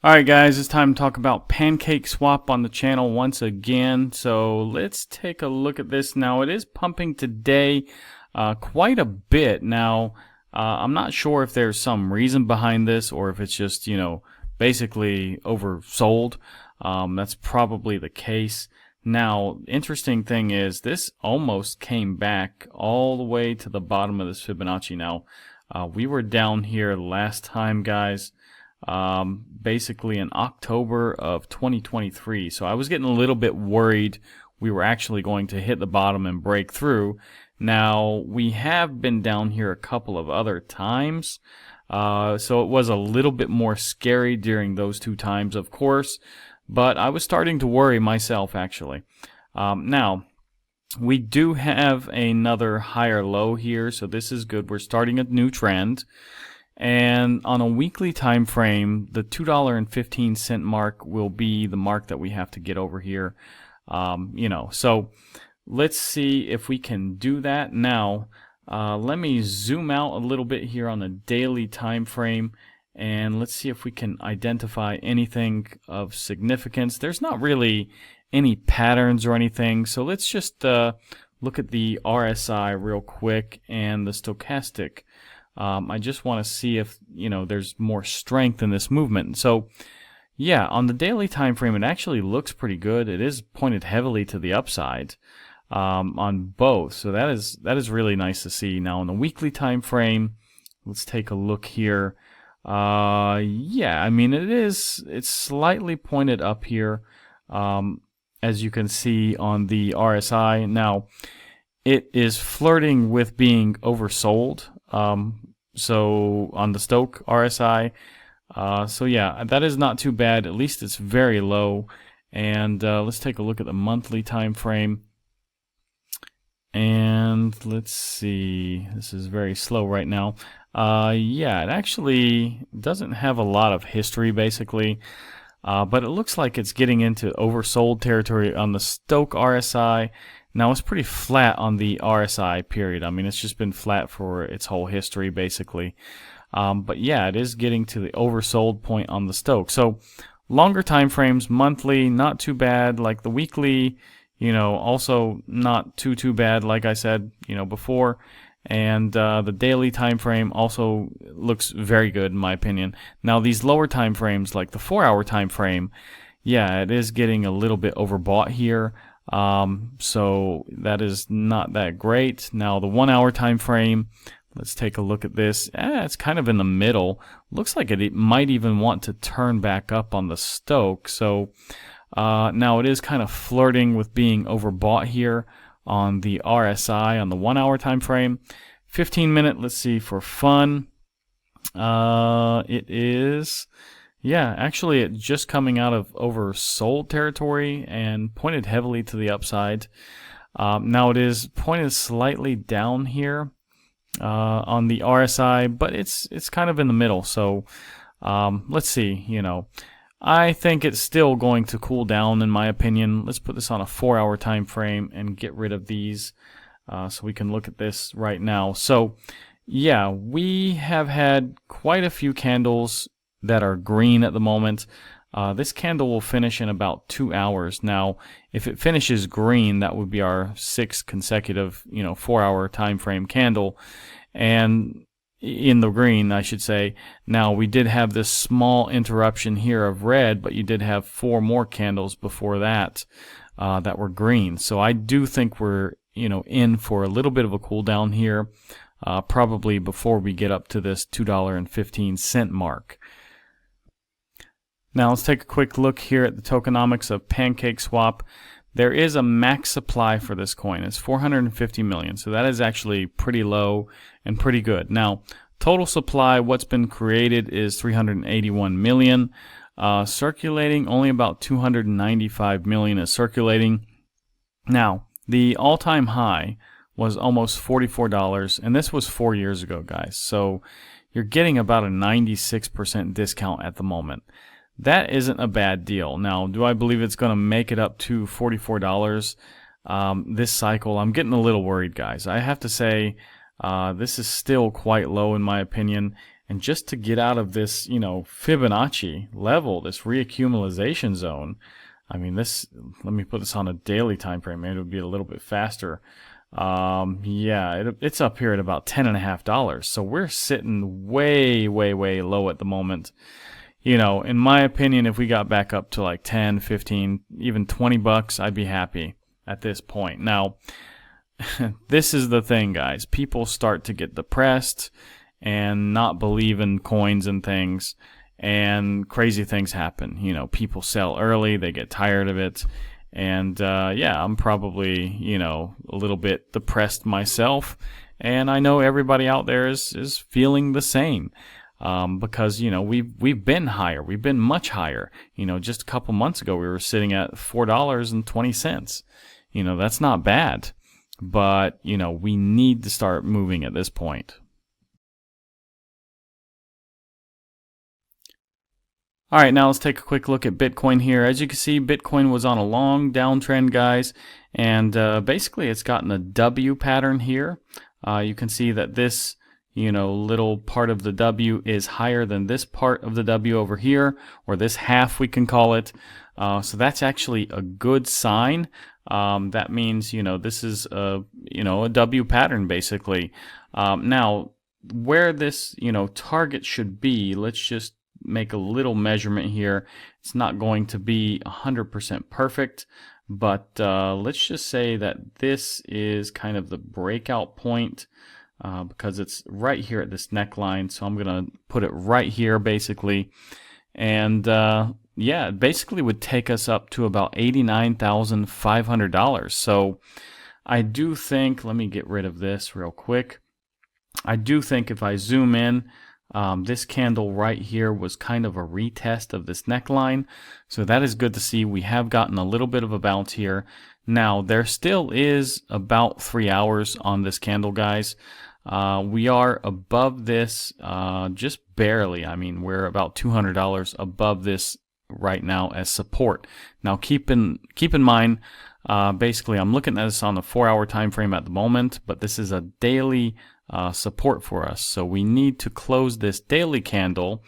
Alright guys, it's time to talk about Pancakeswap on the channel once again. So let's take a look at this. Now it is pumping today quite a bit. Now I'm not sure if there's some reason behind this or if it's just, basically oversold. That's probably the case. Now, interesting thing is this almost came back all the way to the bottom of this Fibonacci. Now, we were down here last time, guys. Basically in October of 2023. So I was getting a little bit worried we were actually going to hit the bottom and break through. Now, we have been down here a couple of other times. So it was a little bit more scary during those two times, of course. But I was starting to worry myself, actually. Now, we do have another higher low here, so this is good. We're starting a new trend. And on a weekly time frame, the $2.15 mark will be the mark that we have to get over here. So let's see if we can do that. Now, let me zoom out a little bit here on the daily time frame, and let's see if we can identify anything of significance. There's not really any patterns or anything, so let's just look at the RSI real quick and the stochastic. I just want to see if there's more strength in this movement. So yeah, on the daily time frame it actually looks pretty good. It is pointed heavily to the upside on both, so that is really nice to see. Now on the weekly time frame, let's take a look here. Yeah, I mean it's slightly pointed up here, as you can see on the RSI. Now it is flirting with being oversold. So on the Stoke RSI, so yeah, that is not too bad. At least it's very low. And let's take a look at the monthly time frame. And let's see, this is very slow right now. Yeah, it actually doesn't have a lot of history basically, but it looks like it's getting into oversold territory on the Stoke RSI. Now it's pretty flat on the RSI period. I mean, it's just been flat for its whole history basically. But yeah, it is getting to the oversold point on the Stoke. So longer time frames, monthly, not too bad. Like the weekly, also not too bad, like I said, before. And the daily time frame also looks very good in my opinion. Now these lower time frames, like the 4-hour time frame, yeah, it is getting a little bit overbought here. So that is not that great. Now the 1-hour time frame, let's take a look at this. It's kind of in the middle. Looks like it might even want to turn back up on the Stoke. So now it is kind of flirting with being overbought here on the RSI on the 1-hour time frame. 15-minute, let's see, for fun. It is, yeah, actually it's just coming out of oversold territory and pointed heavily to the upside. Now it is pointed slightly down here on the RSI, but it's kind of in the middle. So let's see, I think it's still going to cool down in my opinion. Let's put this on a 4-hour time frame and get rid of these so we can look at this right now. So yeah, we have had quite a few candles that are green at the moment. This candle will finish in about 2 hours. Now, if it finishes green, that would be our 6th consecutive, 4-hour time frame candle, and in the green, I should say. Now, we did have this small interruption here of red, but you did have 4 more candles before that that were green. So I do think we're, in for a little bit of a cool down here, probably before we get up to this $2.15 mark. Now let's take a quick look here at the tokenomics of Pancakeswap. There is a max supply for this coin. It's 450 million, so that is actually pretty low and pretty good. Now, total supply, what's been created is 381 million. Circulating, only about 295 million is circulating. Now, the all-time high was almost $44, and this was 4 years ago, guys. So you're getting about a 96% discount at the moment. That isn't a bad deal. Now, do I believe it's going to make it up to $44 this cycle? I'm getting a little worried, guys. I have to say this is still quite low in my opinion. And just to get out of this, Fibonacci level, this reaccumulation zone, I mean, let me put this on a daily time frame. Maybe it'll be a little bit faster. Yeah, it's up here at about $10.50. So we're sitting way, way, way low at the moment. In my opinion, if we got back up to like 10, 15, even $20, I'd be happy at this point. Now, this is the thing, guys. People start to get depressed and not believe in coins and things, and crazy things happen. People sell early, they get tired of it, and yeah, I'm probably, a little bit depressed myself, and I know everybody out there is feeling the same. Because we've been higher, we've been much higher. Just a couple months ago we were sitting at $4.20. That's not bad, but we need to start moving at this point. All right, now let's take a quick look at Bitcoin here. As you can see, Bitcoin was on a long downtrend, guys, and basically it's gotten a W pattern here. You can see that this little part of the W is higher than this part of the W over here, or this half we can call it. So that's actually a good sign. That means, this is a W pattern basically. Now, where this, target should be, let's just make a little measurement here. It's not going to be 100% perfect, but let's just say that this is kind of the breakout point. Because it's right here at this neckline, so I'm gonna put it right here basically, and yeah, it basically would take us up to about $89,500. So I do think, let me get rid of this real quick. I do think if I zoom in, this candle right here was kind of a retest of this neckline, so that is good to see. We have gotten a little bit of a bounce here. Now there still is about 3 hours on this candle, guys. We are above this just barely. I mean, we're about $200 above this right now as support. Now keep in mind, basically I'm looking at this on the 4-hour time frame at the moment, but this is a daily support for us. So we need to close this daily candle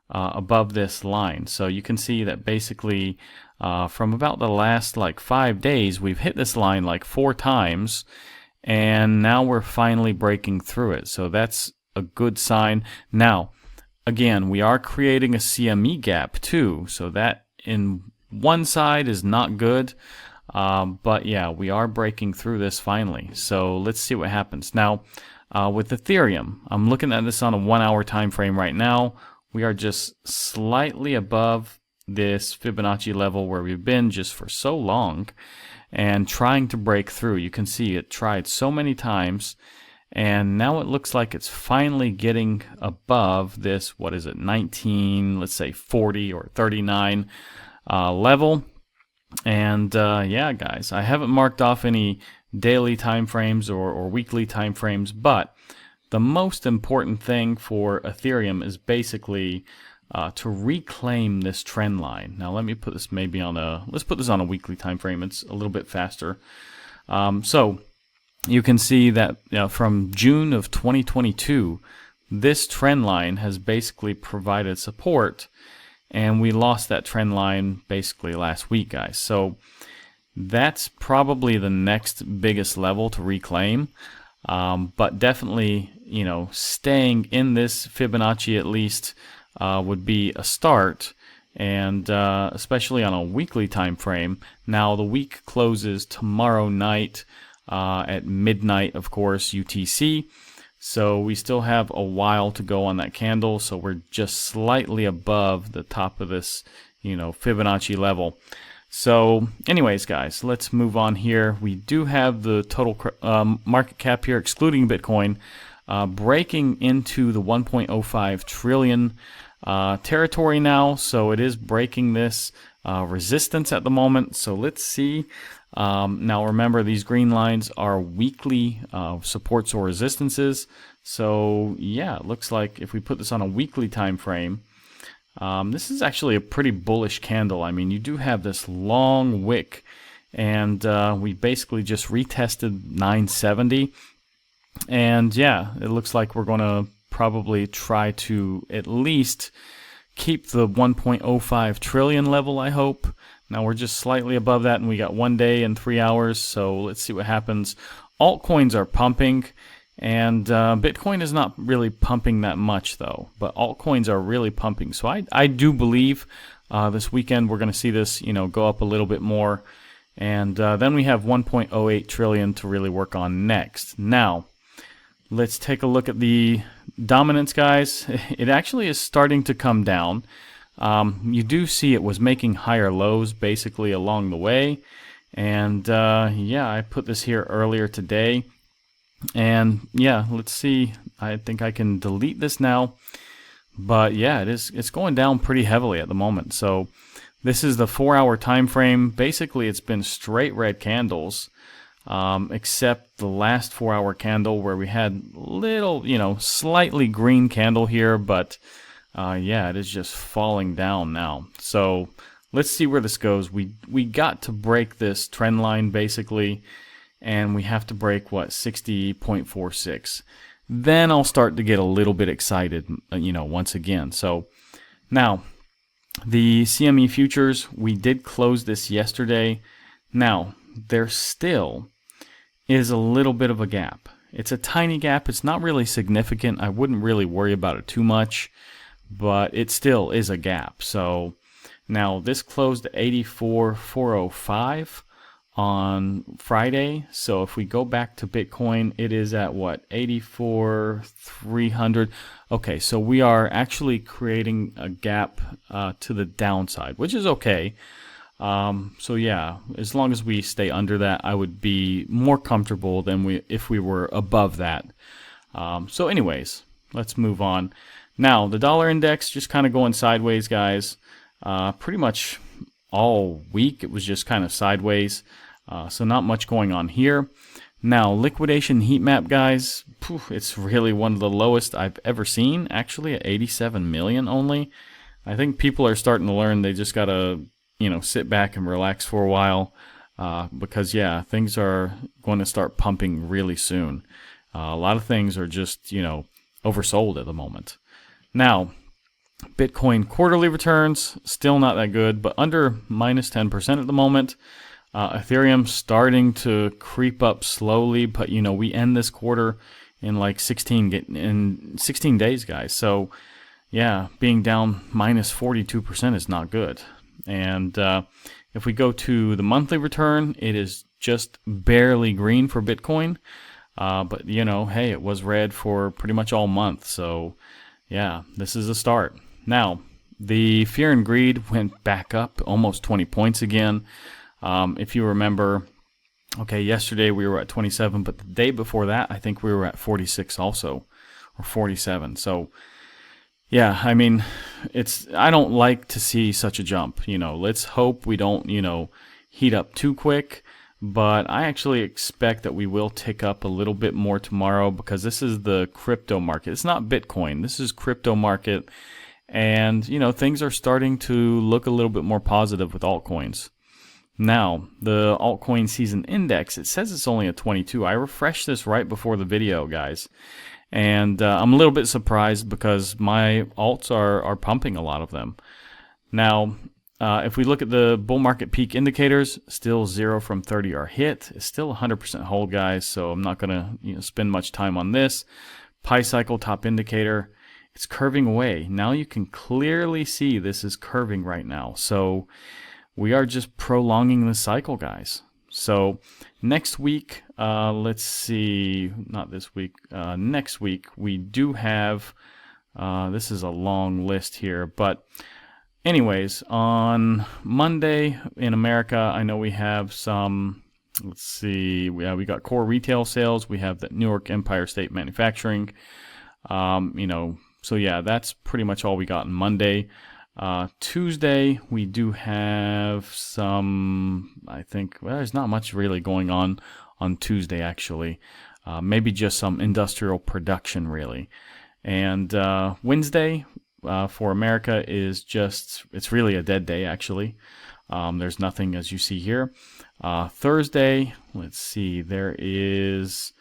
above this line. So you can see that basically from about the last like 5 days, we've hit this line like 4 times, and now we're finally breaking through it. So that's a good sign. Now, again, we are creating a CME gap too, so that in one side is not good, but yeah, we are breaking through this finally. So let's see what happens. Now, with Ethereum, I'm looking at this on a 1-hour time frame right now. We are just slightly above this Fibonacci level where we've been just for so long, and trying to break through. You can see it tried so many times, and now it looks like it's finally getting above this, what is it, 19, let's say 40 or 39 level. And yeah, guys, I haven't marked off any daily time frames or weekly time frames, but the most important thing for Ethereum is basically to reclaim this trend line. Now let me put this maybe on let's put this on a weekly time frame. It's a little bit faster. So you can see that from June of 2022, this trend line has basically provided support, and we lost that trend line basically last week, guys. So that's probably the next biggest level to reclaim. But definitely, staying in this Fibonacci at least would be a start, and especially on a weekly time frame. Now the week closes tomorrow night at midnight, of course, UTC. So we still have a while to go on that candle. So we're just slightly above the top of this, Fibonacci level. So anyways, guys, let's move on here. We do have the total market cap here, excluding Bitcoin, breaking into the 1.05 trillion territory now. So it is breaking this resistance at the moment. So let's see. Now remember, these green lines are weekly supports or resistances. So yeah, it looks like if we put this on a weekly time frame, this is actually a pretty bullish candle. I mean, you do have this long wick, and we basically just retested 970. And yeah, it looks like we're going to probably try to at least keep the 1.05 trillion level, I hope. Now we're just slightly above that, and we got 1 day and 3 hours, so let's see what happens. Altcoins are pumping, and Bitcoin is not really pumping that much, though. But altcoins are really pumping, so I do believe this weekend we're going to see this, go up a little bit more. And then we have 1.08 trillion to really work on next. Now, let's take a look at the dominance, guys. It actually is starting to come down. You do see it was making higher lows basically along the way. And yeah, I put this here earlier today. And yeah, let's see. I think I can delete this now. But yeah, it's going down pretty heavily at the moment. So this is the 4-hour time frame. Basically, it's been straight red candles, except the last 4-hour candle where we had little, slightly green candle here. But yeah, it is just falling down now. So let's see where this goes. We got to break this trend line basically, and we have to break what, 60.46. Then I'll start to get a little bit excited, once again. So now the CME futures, we did close this yesterday. Now there still is a little bit of a gap. It's a tiny gap. It's not really significant. I wouldn't really worry about it too much, but it still is a gap. So now this closed at 84,405 on Friday. So if we go back to Bitcoin, it is at what, 84,300. Okay, so we are actually creating a gap to the downside, which is okay. So yeah, as long as we stay under that, I would be more comfortable than if we were above that. So anyways, let's move on. Now the dollar index just kind of going sideways, guys. Pretty much all week it was just kind of sideways. So not much going on here. Now liquidation heat map, guys, it's really one of the lowest I've ever seen, actually at 87 million only. I think people are starting to learn they just gotta sit back and relax for a while, because yeah, things are going to start pumping really soon. A lot of things are just oversold at the moment. Now Bitcoin quarterly returns still not that good, but under minus 10% at the moment. Ethereum starting to creep up slowly, but we end this quarter in like 16 days, guys. So yeah, being down minus 42% is not good. And if we go to the monthly return, it is just barely green for Bitcoin. But hey, it was red for pretty much all month. So yeah, this is a start. Now the fear and greed went back up almost 20 points again. If you remember, okay, yesterday we were at 27, but the day before that, I think we were at 46 also, or 47. So, yeah, I mean, I don't like to see such a jump. Let's hope we don't, heat up too quick. But I actually expect that we will tick up a little bit more tomorrow, because this is the crypto market. It's not Bitcoin. This is crypto market. And, things are starting to look a little bit more positive with altcoins. Now, the altcoin season index, it says it's only a 22. I refreshed this right before the video, guys. And I'm a little bit surprised because my alts are pumping a lot of them. Now, if we look at the bull market peak indicators, still 0 from 30 are hit. It's still 100% hold, guys, so I'm not going to spend much time on this. Pi cycle top indicator, it's curving away. Now you can clearly see this is curving right now. So we are just prolonging the cycle, guys. So next week, let's see, not this week, next week, we do have, this is a long list here, but anyways, on Monday in America, I know we have some, let's see, we got core retail sales, we have the New York Empire State Manufacturing, so yeah, that's pretty much all we got on Monday. Tuesday, we do have some, I think, well, there's not much really going on Tuesday, actually. Maybe just some industrial production, really. And Wednesday for America is just, it's really a dead day, actually. There's nothing, as you see here. Thursday, let's see, there is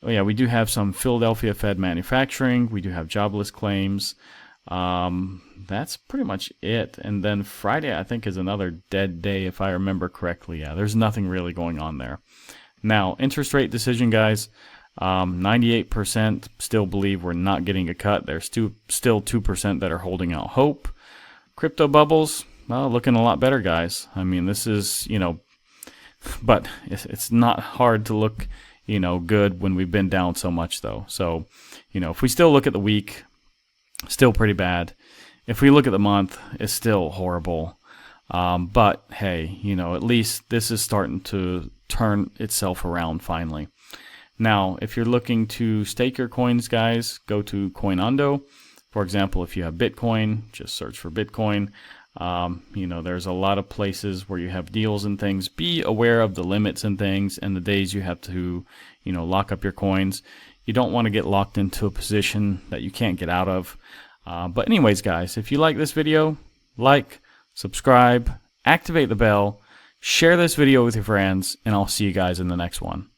Oh yeah, we do have some Philadelphia Fed manufacturing. We do have jobless claims. That's pretty much it. And then Friday, I think, is another dead day, if I remember correctly. Yeah, there's nothing really going on there. Now, interest rate decision, guys. 98% still believe we're not getting a cut. There's still 2% that are holding out hope. Crypto bubbles, well, looking a lot better, guys. I mean, this is, but it's not hard to look, good when we've been down so much, though. So, if we still look at the week, still pretty bad. If we look at the month, it's still horrible. But hey, at least this is starting to turn itself around finally. Now, if you're looking to stake your coins, guys, go to Coinondo. For example, if you have Bitcoin, just search for Bitcoin. There's a lot of places where you have deals and things. Be aware of the limits and things and the days you have to, lock up your coins. You don't want to get locked into a position that you can't get out of. But anyways, guys, if you like this video, like, subscribe, activate the bell, share this video with your friends, and I'll see you guys in the next one.